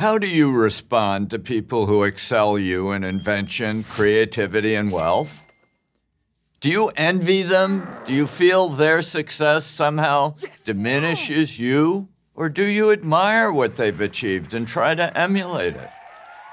How do you respond to people who excel you in invention, creativity, and wealth? Do you envy them? Do you feel their success somehow diminishes you? Or do you admire what they've achieved and try to emulate it?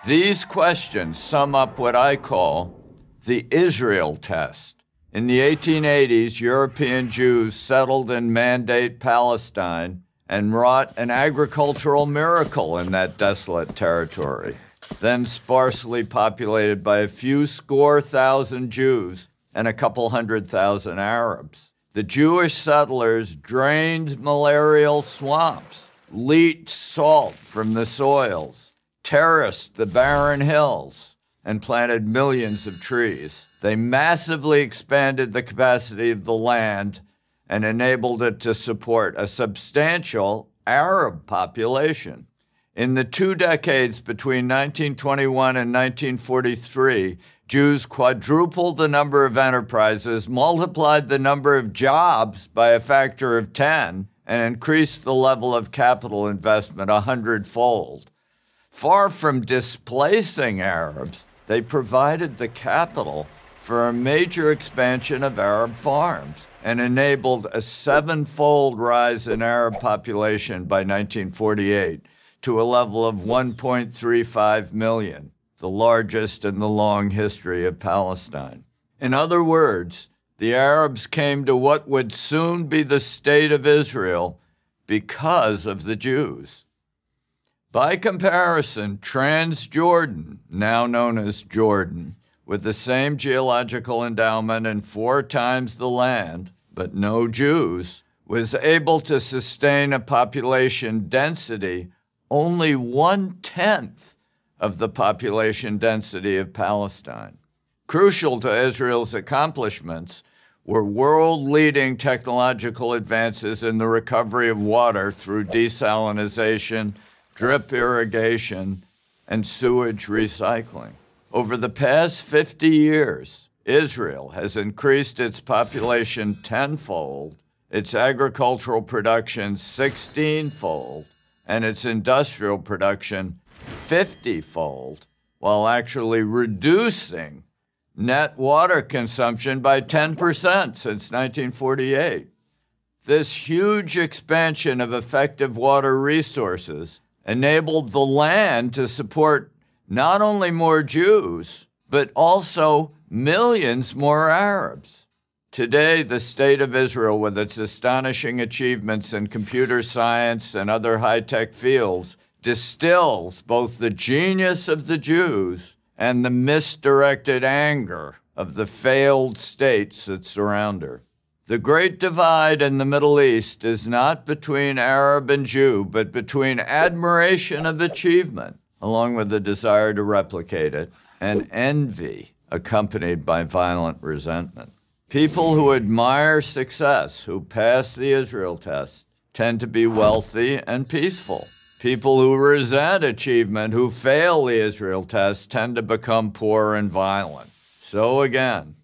These questions sum up what I call the Israel test. In the 1880s, European Jews settled in Mandate Palestine and wrought an agricultural miracle in that desolate territory, then sparsely populated by a few score thousand Jews and a couple 100,000 Arabs. The Jewish settlers drained malarial swamps, leached salt from the soils, terraced the barren hills, and planted millions of trees. They massively expanded the capacity of the land and enabled it to support a substantial Arab population. In the 2 decades between 1921 and 1943, Jews quadrupled the number of enterprises, multiplied the number of jobs by a factor of 10, and increased the level of capital investment 100-fold. Far from displacing Arabs, they provided the capital for a major expansion of Arab farms and enabled a 7-fold rise in Arab population by 1948 to a level of 1.35 million, the largest in the long history of Palestine. In other words, the Arabs came to what would soon be the state of Israel because of the Jews. By comparison, Transjordan, now known as Jordan, with the same geological endowment and 4 times the land, but no Jews, was able to sustain a population density only 1/10 of the population density of Palestine. Crucial to Israel's accomplishments were world-leading technological advances in the recovery of water through desalination, drip irrigation, and sewage recycling. Over the past 50 years, Israel has increased its population 10-fold, its agricultural production 16-fold, and its industrial production 50-fold, while actually reducing net water consumption by 10% since 1948. This huge expansion of effective water resources enabled the land to support not only more Jews, but also millions more Arabs. Today, the state of Israel, with its astonishing achievements in computer science and other high-tech fields, distills both the genius of the Jews and the misdirected anger of the failed states that surround her. The great divide in the Middle East is not between Arab and Jew, but between admiration of achievement, along with the desire to replicate it, and envy, accompanied by violent resentment. People who admire success, who pass the Israel test, tend to be wealthy and peaceful. People who resent achievement, who fail the Israel test, tend to become poor and violent. So again,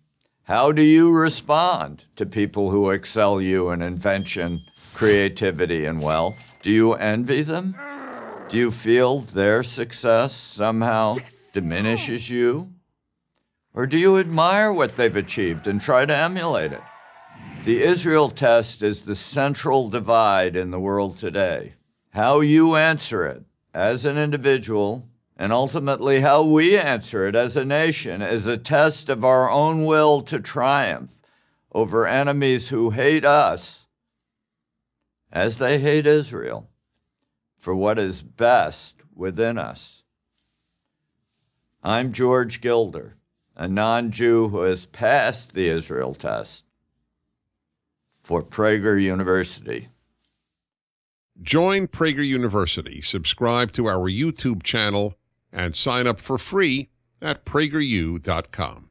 how do you respond to people who excel you in invention, creativity, and wealth? Do you envy them? Do you feel their success somehow diminishes you? Or do you admire what they've achieved and try to emulate it? The Israel test is the central divide in the world today. How you answer it as an individual, and ultimately how we answer it as a nation, is a test of our own will to triumph over enemies who hate us as they hate Israel for what is best within us. I'm George Gilder, a non-Jew who has passed the Israel test for Prager University. Join Prager University, subscribe to our YouTube channel, and sign up for free at prageru.com.